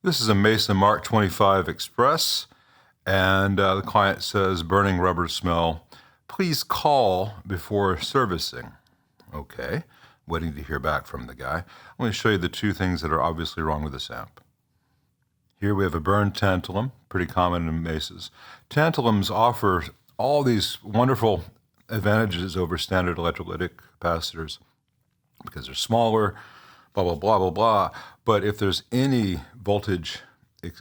This is a Mesa Mark 25 Express, and the client says, burning rubber smell. Please call before servicing. Okay, waiting to hear back from the guy. I'm going to show you the two things that are obviously wrong with this amp. Here we have a burned tantalum, pretty common in Mesas. Tantalums offer all these wonderful advantages over standard electrolytic capacitors because they're smaller, blah, blah, blah, blah, blah. But if there's any voltage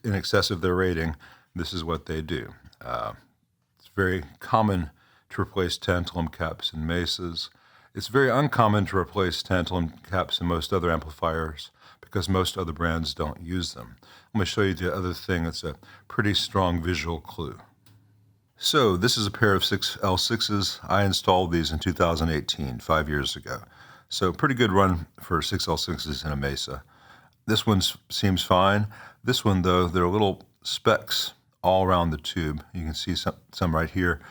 in excess of their rating, this is what they do. It's very common to replace tantalum caps in Mesas. It's very uncommon to replace tantalum caps in most other amplifiers because most other brands don't use them. I'm going to show you the other thing that's a pretty strong visual clue. So this is a pair of 6L6s. I installed these in 2018, 5 years ago. So pretty good run for 6L6s in a Mesa. This one seems fine. This one, though, there are little specks all around the tube. You can see some right here.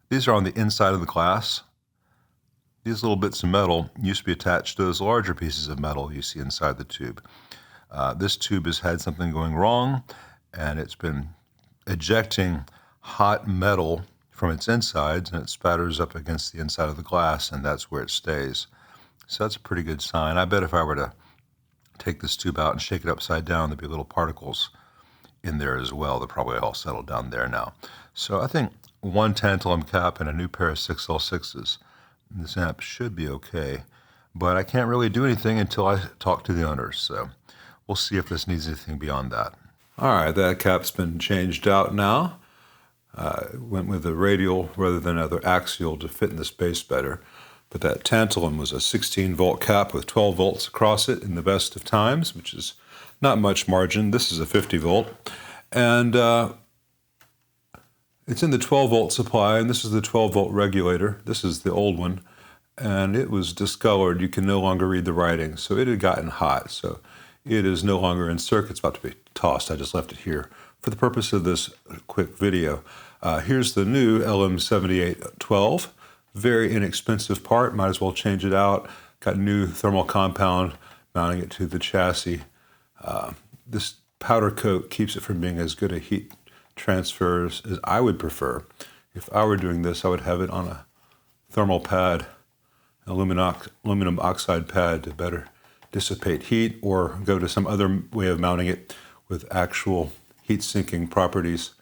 These are on the inside of the glass. These little bits of metal used to be attached to those larger pieces of metal you see inside the tube. This tube has had something going wrong, and it's been ejecting hot metal from its insides, and it spatters up against the inside of the glass, and that's where it stays. So that's a pretty good sign. I bet if I were to take this tube out and shake it upside down, there'd be little particles in there as well. They're probably all settled down there now. So I think one tantalum cap and a new pair of 6L6s, this amp should be okay. But I can't really do anything until I talk to the owners. So we'll see if this needs anything beyond that. All right, that cap's been changed out now. Went with a radial rather than another axial to fit in the space better. But that tantalum was a 16-volt cap with 12 volts across it in the best of times, which is not much margin. This is a 50-volt. And it's in the 12-volt supply, and this is the 12-volt regulator. This is the old one. And it was discolored. You can no longer read the writing. So it had gotten hot. So it is no longer in circuit. It's about to be tossed. I just left it here for the purpose of this quick video. Here's the new LM7812. Very inexpensive part. Might as well change it out. Got new thermal compound mounting it to the chassis. This powder coat keeps it from being as good a heat transfer as I would prefer. If I were doing this, I would have it on a thermal pad, aluminum oxide pad to better dissipate heat, or go to some other way of mounting it with actual heat sinking properties.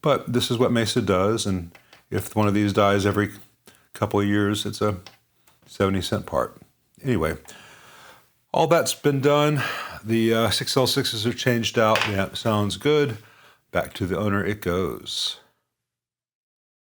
But this is what Mesa does, and if one of these dies every couple of years, it's a 70-cent part. Anyway, all that's been done. The 6L6s are changed out. The amp sounds good. Back to the owner it goes.